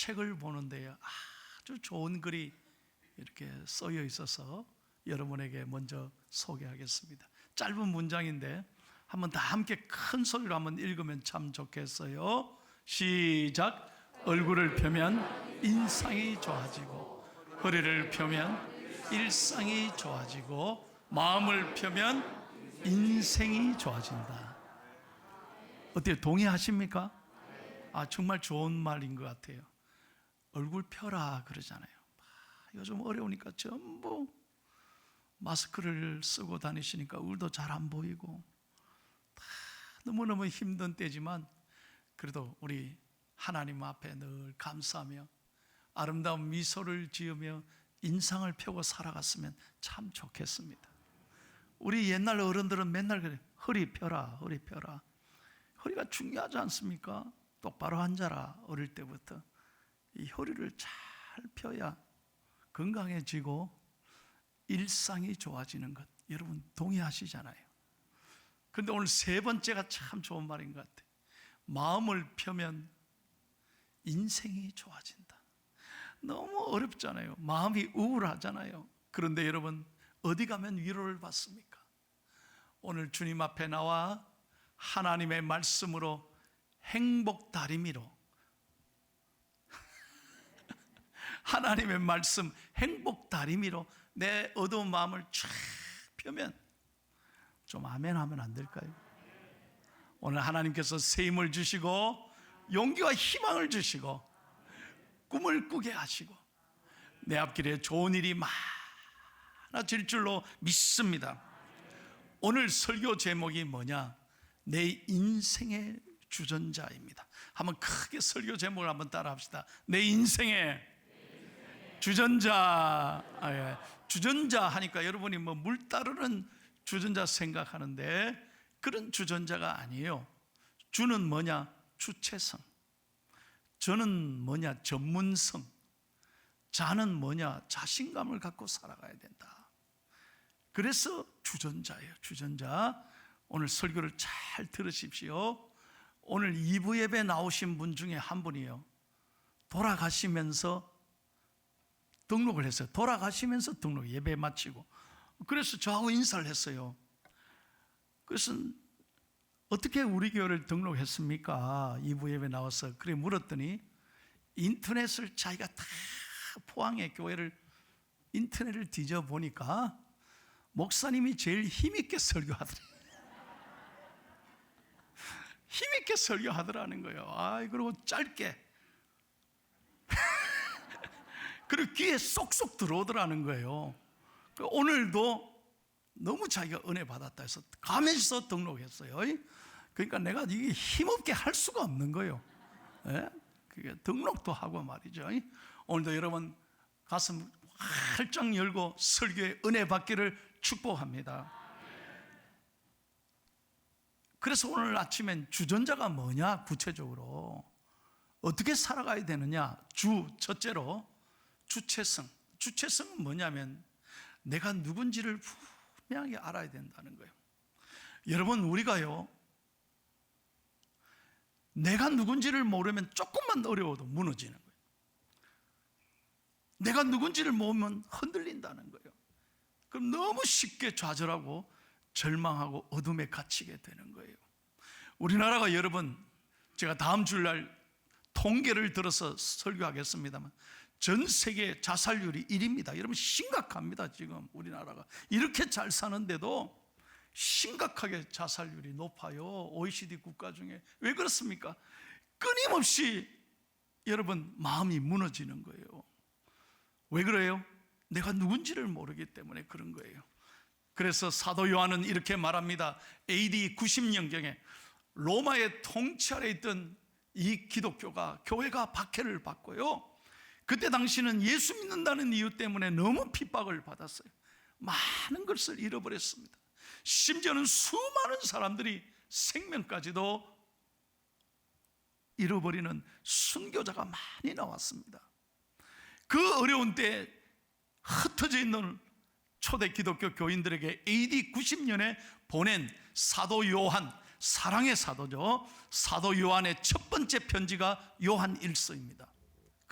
책을 보는데요, 아주 좋은 글이 이렇게 쓰여 있어서 여러분에게 먼저 소개하겠습니다. 짧은 문장인데 한번 다 함께 큰 소리로 한번 읽으면 참 좋겠어요. 시작. 얼굴을 펴면 인상이 좋아지고, 허리를 펴면 일상이 좋아지고, 마음을 펴면 인생이 좋아진다. 어때요? 동의하십니까? 정말 좋은 말인 것 같아요. 얼굴 펴라 그러잖아요. 요즘 어려우니까 전부 마스크를 쓰고 다니시니까 얼굴도 잘 안 보이고 너무너무 힘든 때지만, 그래도 우리 하나님 앞에 늘 감사하며 아름다운 미소를 지으며 인상을 펴고 살아갔으면 참 좋겠습니다. 우리 옛날 어른들은 맨날 그래, 허리 펴라, 허리 펴라. 허리가 중요하지 않습니까? 똑바로 앉아라. 어릴 때부터 이 허리를 잘 펴야 건강해지고 일상이 좋아지는 것, 여러분 동의하시잖아요. 그런데 오늘 세 번째가 참 좋은 말인 것 같아요. 마음을 펴면 인생이 좋아진다. 너무 어렵잖아요. 마음이 우울하잖아요. 그런데 여러분, 어디 가면 위로를 받습니까? 오늘 주님 앞에 나와 하나님의 말씀으로 행복 다리미로 하나님의 말씀 행복 다리미로 내 어두운 마음을 쫙 펴면, 좀 아멘 하면 안 될까요? 오늘 하나님께서 새 힘을 주시고 용기와 희망을 주시고 꿈을 꾸게 하시고 내 앞길에 좋은 일이 많아질 줄로 믿습니다. 오늘 설교 제목이 뭐냐? 내 인생의 주전자입니다. 한번 크게 설교 제목을 한번 따라 합시다. 내 인생의 주전자. 주전자 하니까 여러분이 뭐 물 따르는 주전자 생각하는데 그런 주전자가 아니에요. 주는 뭐냐? 주체성. 저는 뭐냐? 전문성. 자는 뭐냐? 자신감을 갖고 살아가야 된다. 그래서 주전자예요. 주전자. 오늘 설교를 잘 들으십시오. 오늘 2부 예배 나오신 분 중에 한 분이요, 돌아가시면서 등록을 했어요. 돌아가시면서 등록, 예배 마치고. 그래서 저하고 인사를 했어요. 그래서 어떻게 우리 교회를 등록했습니까? 2부 예배 나와서. 그래 물었더니 인터넷을 자기가 다 포항에 교회를 인터넷을 뒤져보니까 목사님이 제일 힘있게 설교하더래요. 힘있게 설교하더라는 거예요. 그리고 짧게 그리고 귀에 쏙쏙 들어오더라는 거예요. 오늘도 너무 자기가 은혜 받았다 해서 가면서 등록했어요. 그러니까 내가 이게 힘없게 할 수가 없는 거예요. 그게 등록도 하고 말이죠. 오늘도 여러분 가슴 활짝 열고 설교의 은혜 받기를 축복합니다. 그래서 오늘 아침엔 주전자가 뭐냐, 구체적으로 어떻게 살아가야 되느냐. 첫째로 주체성. 주체성은 뭐냐면 내가 누군지를 분명하게 알아야 된다는 거예요. 여러분, 우리가요, 내가 누군지를 모르면 조금만 어려워도 무너지는 거예요. 내가 누군지를 모르면 흔들린다는 거예요. 그럼 너무 쉽게 좌절하고 절망하고 어둠에 갇히게 되는 거예요. 우리나라가, 여러분, 제가 다음 주일날 통계를 들어서 설교하겠습니다만 전 세계 자살률이 1위입니다. 여러분, 심각합니다. 지금 우리나라가 이렇게 잘 사는데도 심각하게 자살률이 높아요. OECD 국가 중에. 왜 그렇습니까? 끊임없이 여러분 마음이 무너지는 거예요. 왜 그래요? 내가 누군지를 모르기 때문에 그런 거예요. 그래서 사도 요한은 이렇게 말합니다. AD 90년경에 로마의 통치 아래 있던 이 기독교가, 교회가 박해를 받고요, 그때 당시는 예수 믿는다는 이유 때문에 너무 핍박을 받았어요. 많은 것을 잃어버렸습니다. 심지어는 수많은 사람들이 생명까지도 잃어버리는 순교자가 많이 나왔습니다. 그 어려운 때 흩어져 있는 초대 기독교 교인들에게 AD 90년에 보낸 사도 요한, 사랑의 사도죠. 사도 요한의 첫 번째 편지가 요한 1서입니다.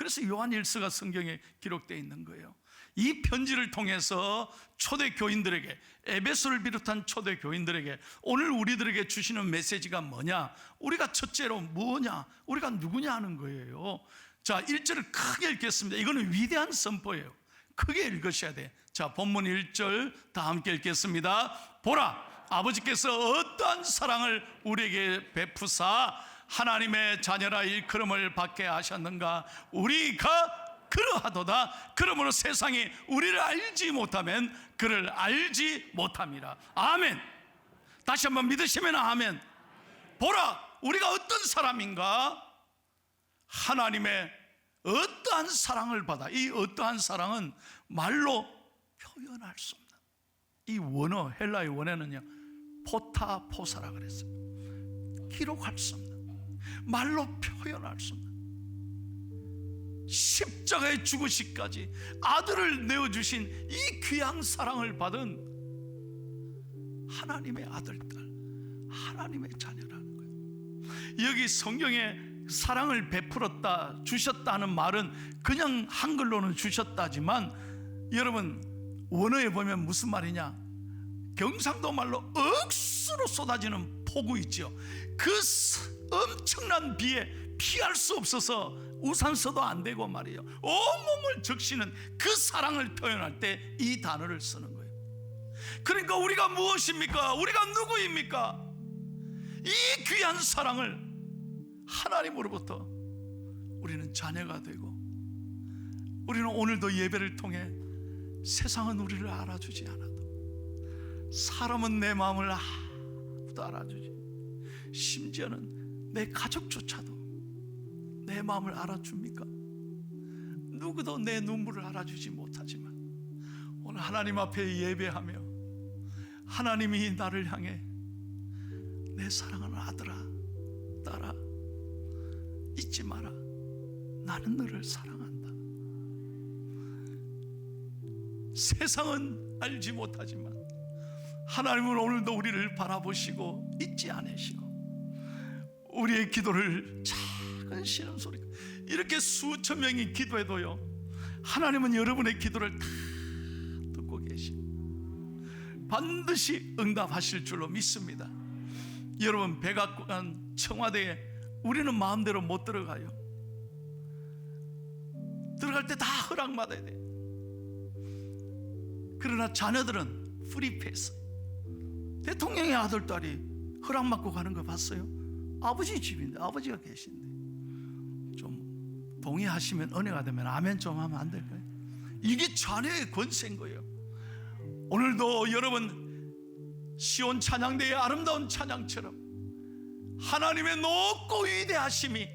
그래서 요한일서가 성경에 기록되어 있는 거예요. 이 편지를 통해서 초대 교인들에게, 에베소를 비롯한 초대 교인들에게 오늘 우리들에게 주시는 메시지가 뭐냐? 우리가 첫째로 뭐냐? 우리가 누구냐 하는 거예요. 자, 1절을 크게 읽겠습니다. 이거는 위대한 선포예요. 크게 읽으셔야 돼. 자, 본문 1절 다 함께 읽겠습니다. 보라, 아버지께서 어떠한 사랑을 우리에게 베푸사 하나님의 자녀라 일컬음을 받게 하셨는가? 우리가 그러하도다. 그러므로 세상이 우리를 알지 못하면 그를 알지 못함이라. 아멘. 다시 한번 믿으시면 아멘. 보라, 우리가 어떤 사람인가? 하나님의 어떠한 사랑을 받아. 이 어떠한 사랑은 말로 표현할 수 없는, 이 원어, 헬라의 원어는요 포타포사라 그랬어요. 기록할 수 없는, 말로 표현할 수 없는, 십자가에 죽으시기까지 아들을 내어주신 이 귀한 사랑을 받은 하나님의 아들, 딸, 하나님의 자녀라는 거예요. 여기 성경에 사랑을 베풀었다, 주셨다는 말은 그냥 한글로는 주셨다지만, 여러분 원어에 보면 무슨 말이냐? 경상도 말로 억수로 쏟아지는 폭우 있죠. 그 엄청난 비에 피할 수 없어서 우산 써도 안 되고 말이에요. 온몸을 적시는 그 사랑을 표현할 때 이 단어를 쓰는 거예요. 그러니까 우리가 무엇입니까? 우리가 누구입니까? 이 귀한 사랑을 하나님으로부터 우리는 자녀가 되고, 우리는 오늘도 예배를 통해 세상은 우리를 알아주지 않아도, 사람은 내 마음을 아무도 알아주지, 심지어는 내 가족조차도 내 마음을 알아줍니까? 누구도 내 눈물을 알아주지 못하지만 오늘 하나님 앞에 예배하며 하나님이 나를 향해 내 사랑하는 아들아, 딸아, 잊지 마라, 나는 너를 사랑한다. 세상은 알지 못하지만 하나님은 오늘도 우리를 바라보시고 잊지 않으시고, 우리의 기도를 작은 신음소리가 이렇게 수천 명이 기도해도요 하나님은 여러분의 기도를 다 듣고 계시고 반드시 응답하실 줄로 믿습니다. 여러분, 백악관 청와대에 우리는 마음대로 못 들어가요. 들어갈 때 다 허락받아야 돼. 그러나 자녀들은 프리패스. 대통령의 아들, 딸이 허락받고 가는 거 봤어요? 아버지 집인데, 아버지가 계신데. 좀 동의하시면, 은혜가 되면 아멘 좀 하면 안 될까요? 이게 자녀의 권세인 거예요. 오늘도 여러분 시온 찬양대의 아름다운 찬양처럼 하나님의 높고 위대하심이,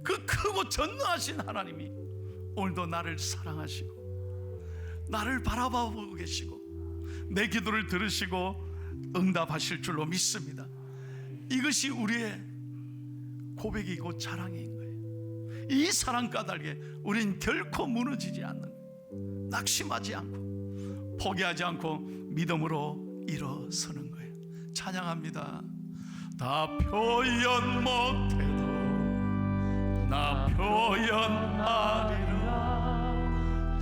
그 크고 전능하신 하나님이 오늘도 나를 사랑하시고 나를 바라보고 계시고 내 기도를 들으시고 응답하실 줄로 믿습니다. 이것이 우리의 고백이고 자랑인 거예요. 이 사랑 까닭에 우린 결코 무너지지 않는 거예요. 낙심하지 않고 포기하지 않고 믿음으로 일어서는 거예요. 찬양합니다. 다 표현 못해도 나 표현하리라.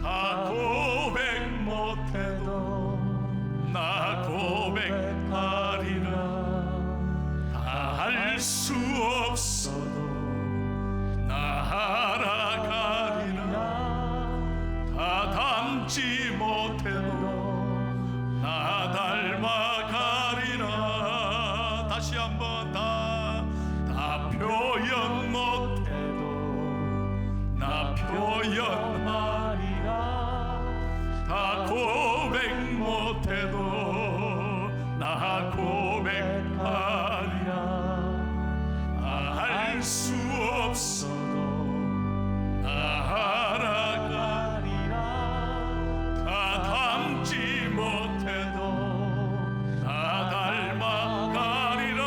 다 고백 못해도 나 고백하리라. 다 할 수 없어도 나 알아가리라. 다 닮지 못해도 나 닮아가리라. 다시 한번 다 표현 못해도 나 표현하리라. 다 고백 못해도 나 고백하리라. 알 수 없어도 나 알아가리라. 다 닮지 못해도 나 닮아가리라.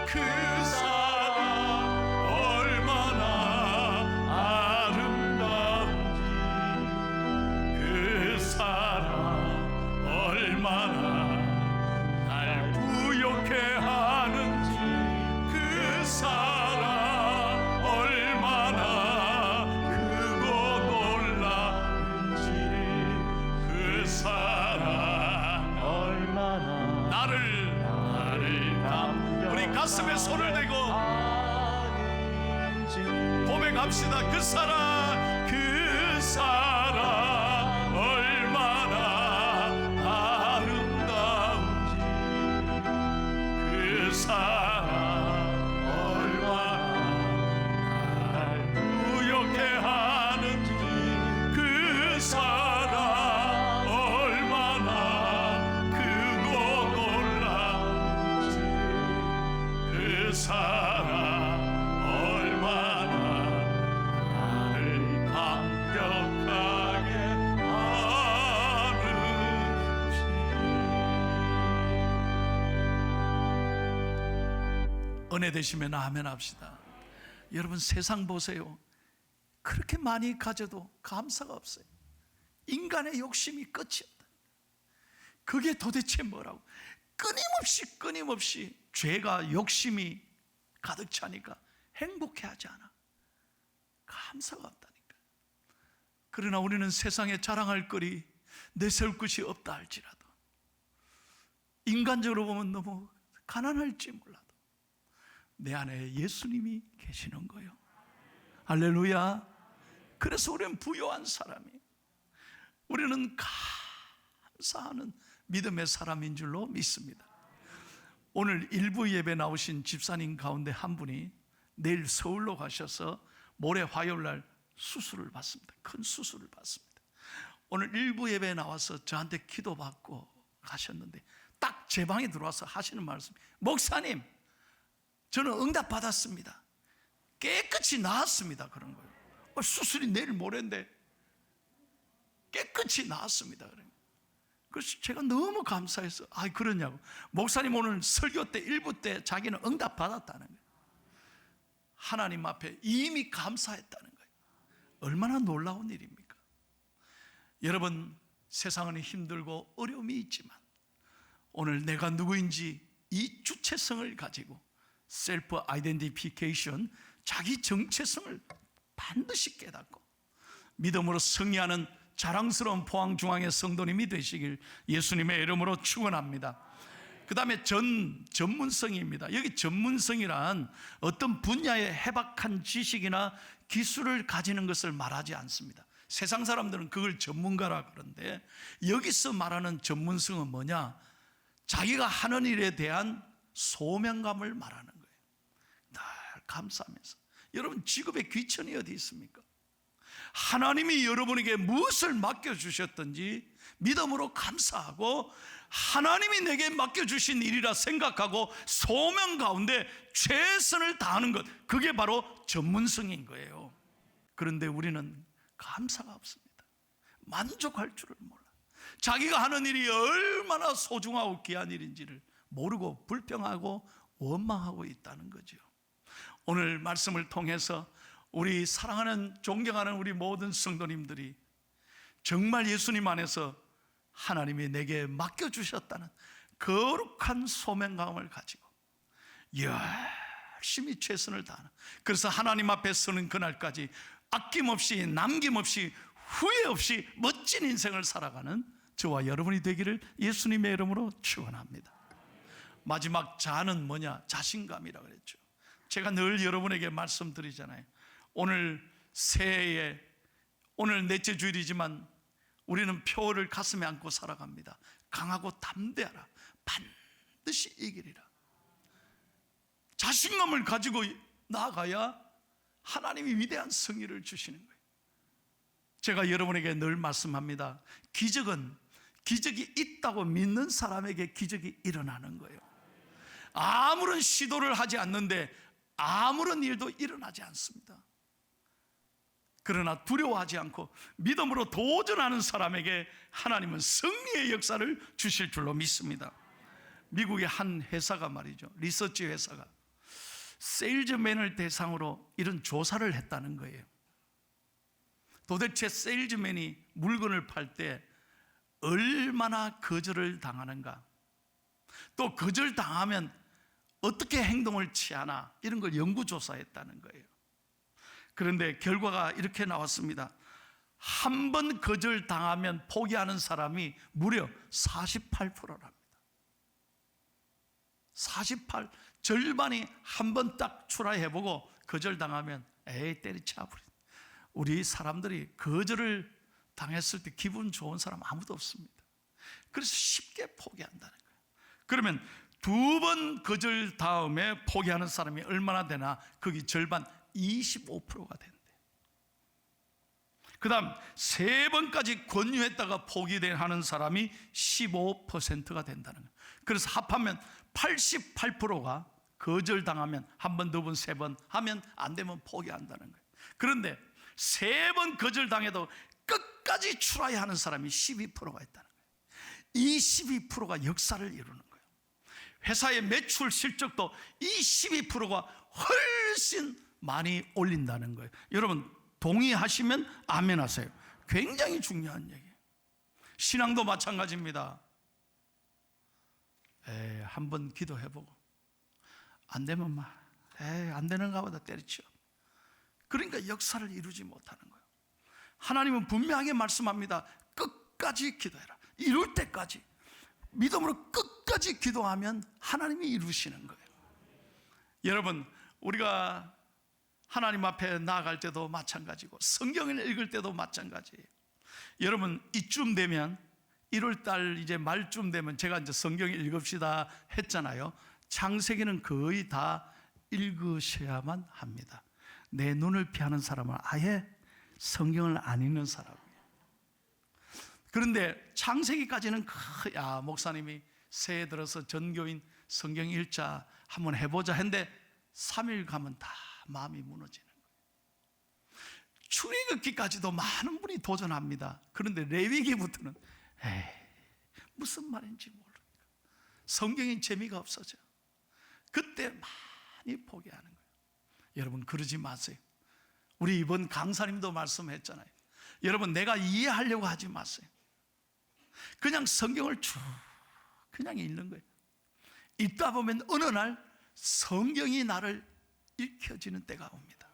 그 사랑 얼마나 고백합시다. 그 사랑, 그 사랑 얼마나 아름다운지, 그 사랑 얼마나 날 부욕해 하는지, 그 사랑 얼마나 크고 놀라운지, 그 사랑 얼마나 나를 감격하게 하는지. 은혜 되시면 아멘 합시다. 여러분, 세상 보세요. 그렇게 많이 가져도 감사가 없어요. 인간의 욕심이 끝이 없다. 그게 도대체 뭐라고? 끊임없이 죄가, 욕심이 가득 차니까 행복해하지 않아. 감사가 없다니까. 그러나 우리는 세상에 자랑할 거리, 내세울 것이 없다 할지라도, 인간적으로 보면 너무 가난할지 몰라도 내 안에 예수님이 계시는 거예요. 할렐루야. 그래서 우리는 부요한 사람이에요. 우리는 감사하는 믿음의 사람인 줄로 믿습니다. 오늘 일부 예배 나오신 집사님 가운데 한 분이 내일 서울로 가셔서 모레 화요일 날 수술을 받습니다. 큰 수술을 받습니다. 오늘 일부 예배에 나와서 저한테 기도받고 가셨는데 딱 제 방에 들어와서 하시는 말씀이, 목사님, 저는 응답 받았습니다. 깨끗이 나았습니다. 그런 거예요. 수술이 내일 모레인데 깨끗이 나았습니다. 그래서 제가 너무 감사해서, 그러냐고. 목사님 오늘 설교 때 일부 때 자기는 응답 받았다는 거예요. 하나님 앞에 이미 감사했다는 거예요. 얼마나 놀라운 일입니까? 여러분, 세상은 힘들고 어려움이 있지만 오늘 내가 누구인지 이 주체성을 가지고 셀프 아이덴티피케이션, 자기 정체성을 반드시 깨닫고 믿음으로 승리하는 자랑스러운 포항중앙의 성도님이 되시길 예수님의 이름으로 축원합니다. 그 다음에 전문성입니다. 여기 전문성이란 어떤 분야의 해박한 지식이나 기술을 가지는 것을 말하지 않습니다. 세상 사람들은 그걸 전문가라 그러는데, 여기서 말하는 전문성은 뭐냐? 자기가 하는 일에 대한 소명감을 말하는 거예요. 늘 감사하면서. 여러분, 직업의 귀천이 어디 있습니까? 하나님이 여러분에게 무엇을 맡겨주셨든지 믿음으로 감사하고, 하나님이 내게 맡겨주신 일이라 생각하고 소명 가운데 최선을 다하는 것, 그게 바로 전문성인 거예요. 그런데 우리는 감사가 없습니다. 만족할 줄을 몰라. 자기가 하는 일이 얼마나 소중하고 귀한 일인지를 모르고 불평하고 원망하고 있다는 거죠. 오늘 말씀을 통해서 우리 사랑하는, 존경하는 우리 모든 성도님들이 정말 예수님 안에서 하나님이 내게 맡겨주셨다는 거룩한 소명감을 가지고 열심히 최선을 다하는, 그래서 하나님 앞에 서는 그날까지 아낌없이 남김없이 후회 없이 멋진 인생을 살아가는 저와 여러분이 되기를 예수님의 이름으로 축원합니다. 마지막 자는 뭐냐? 자신감이라고 그랬죠. 제가 늘 여러분에게 말씀드리잖아요. 오늘 새해에, 오늘 넷째 주일이지만 우리는 표를 가슴에 안고 살아갑니다. 강하고 담대하라. 반드시 이기리라. 자신감을 가지고 나아가야 하나님이 위대한 승리를 주시는 거예요. 제가 여러분에게 늘 말씀합니다. 기적이 있다고 믿는 사람에게 기적이 일어나는 거예요. 아무런 시도를 하지 않는데 아무런 일도 일어나지 않습니다. 그러나 두려워하지 않고 믿음으로 도전하는 사람에게 하나님은 승리의 역사를 주실 줄로 믿습니다. 미국의 한 회사가 말이죠, 리서치 회사가 세일즈맨을 대상으로 이런 조사를 했다는 거예요. 도대체 세일즈맨이 물건을 팔 때 얼마나 거절을 당하는가, 또 거절당하면 어떻게 행동을 취하나, 이런 걸 연구조사했다는 거예요. 그런데 결과가 이렇게 나왔습니다. 한 번 거절당하면 포기하는 사람이 무려 48%랍니다. 48, 절반이 한 번 딱 트라이해보고 거절당하면 에이 때리쳐 버리. 우리 사람들이 거절을 당했을 때 기분 좋은 사람 아무도 없습니다. 그래서 쉽게 포기한다는 거예요. 그러면 2번 거절 다음에 포기하는 사람이 얼마나 되나? 거기 절반 25%가 된대. 그 다음 3번까지 권유했다가 포기하는 사람이 15%가 된다는 거예요. 그래서 합하면 88%가 거절당하면 한 번, 2번, 3번 하면 안 되면 포기한다는 거예요. 그런데 3번 거절당해도 끝까지 추라이 하는 사람이 12%가 있다는 거예요. 이 12%가 역사를 이루는 거예요. 회사의 매출 실적도 이 12%가 훨씬 많이 올린다는 거예요. 여러분 동의하시면 아멘 하세요. 굉장히 중요한 얘기예요. 신앙도 마찬가지입니다. 한번 기도해보고 안 되면 안 되는가 보다 때리쳐. 그러니까 역사를 이루지 못하는 거예요. 하나님은 분명하게 말씀합니다. 끝까지 기도해라. 이룰 때까지 믿음으로 끝까지 기도하면 하나님이 이루시는 거예요. 여러분 우리가 하나님 앞에 나아갈 때도 마찬가지고 성경을 읽을 때도 마찬가지예요. 여러분 이쯤 되면 1월달 이제 말쯤 되면 제가 이제 성경 읽읍시다 했잖아요. 창세기는 거의 다 읽으셔야만 합니다. 내 눈을 피하는 사람은 아예 성경을 안 읽는 사람이에요. 그런데 창세기까지는 목사님이 새해 들어서 전교인 성경 읽자 한번 해보자 했는데 3일 가면 다 마음이 무너지는 거예요. 출애굽기까지도 많은 분이 도전합니다. 그런데 레위기부터는 무슨 말인지 모르니까 성경의 재미가 없어져. 그때 많이 포기하는 거예요. 여러분 그러지 마세요. 우리 이번 강사님도 말씀했잖아요. 여러분 내가 이해하려고 하지 마세요. 그냥 성경을 쭉 그냥 읽는 거예요. 읽다 보면 어느 날 성경이 나를 읽혀지는 때가 옵니다.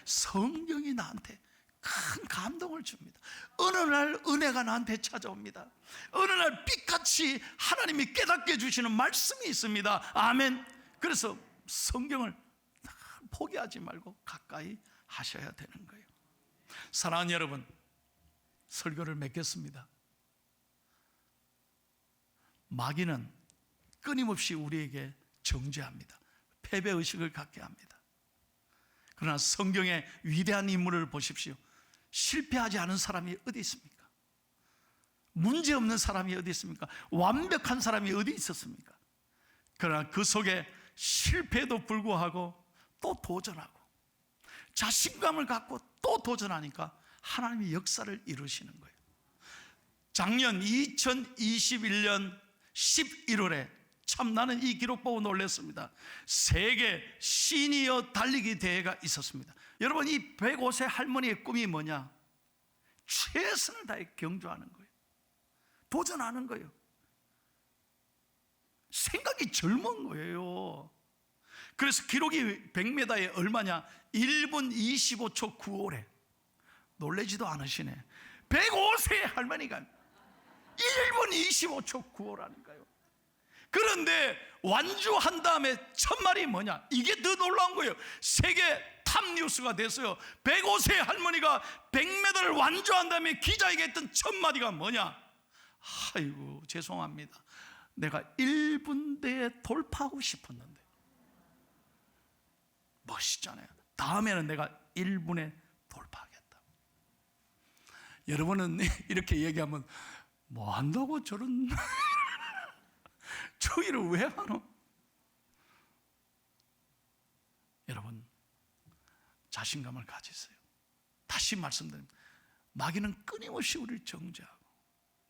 성경이 나한테 큰 감동을 줍니다. 어느 날 은혜가 나한테 찾아옵니다. 어느 날 빛같이 하나님이 깨닫게 해주시는 말씀이 있습니다. 아멘. 그래서 성경을 포기하지 말고 가까이 하셔야 되는 거예요. 사랑하는 여러분, 설교를 맺겠습니다. 마귀는 끊임없이 우리에게 정죄합니다. 패배의식을 갖게 합니다. 그러나 성경의 위대한 인물을 보십시오. 실패하지 않은 사람이 어디 있습니까? 문제없는 사람이 어디 있습니까? 완벽한 사람이 어디 있었습니까? 그러나 그 속에 실패에도 불구하고 또 도전하고 자신감을 갖고 또 도전하니까 하나님이 역사를 이루시는 거예요. 작년 2021년 11월에 참 나는 이 기록 보고 놀랐습니다. 세계 시니어 달리기 대회가 있었습니다. 여러분 이 105세 할머니의 꿈이 뭐냐? 최선을 다해 경주하는 거예요. 도전하는 거예요. 생각이 젊은 거예요. 그래서 기록이 100m에 얼마냐? 1분 25초 9호래. 놀라지도 않으시네. 105세 할머니가 1분 25초 9호라니까요. 그런데 완주한 다음에 첫 말이 뭐냐? 이게 더 놀라운 거예요. 세계 탑 뉴스가 됐어요. 105세 할머니가 100m를 완주한 다음에 기자에게 했던 첫 마디가 뭐냐? 아이고 죄송합니다. 내가 1분대에 돌파하고 싶었는데. 멋있잖아요. 다음에는 내가 1분에 돌파하겠다. 여러분은 이렇게 얘기하면 뭐 한다고 저런 저기를 왜 하노? 여러분 자신감을 가지세요. 다시 말씀드립니다. 마귀는 끊임없이 우리를 정죄하고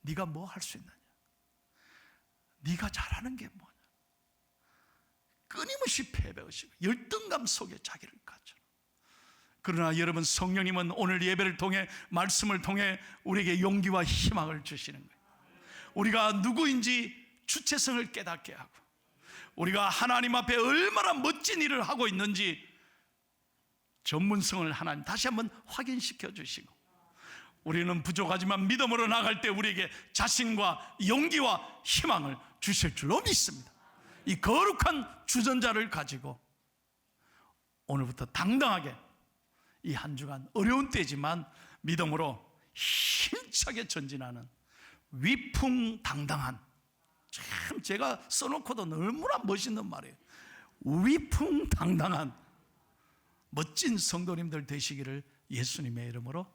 네가 뭐 할 수 있느냐? 네가 잘하는 게 뭐냐? 끊임없이 패배의식, 열등감 속에 자기를 갖죠. 그러나 여러분 성령님은 오늘 예배를 통해 말씀을 통해 우리에게 용기와 희망을 주시는 거예요. 우리가 누구인지 주체성을 깨닫게 하고 우리가 하나님 앞에 얼마나 멋진 일을 하고 있는지 전문성을 하나님 다시 한번 확인시켜 주시고 우리는 부족하지만 믿음으로 나갈 때 우리에게 자신과 용기와 희망을 주실 줄로 믿습니다. 이 거룩한 주전자를 가지고 오늘부터 당당하게 이 한 주간 어려운 때지만 믿음으로 힘차게 전진하는 위풍당당한, 참 제가 써놓고도 너무나 멋있는 말이에요. 위풍당당한 멋진 성도님들 되시기를 예수님의 이름으로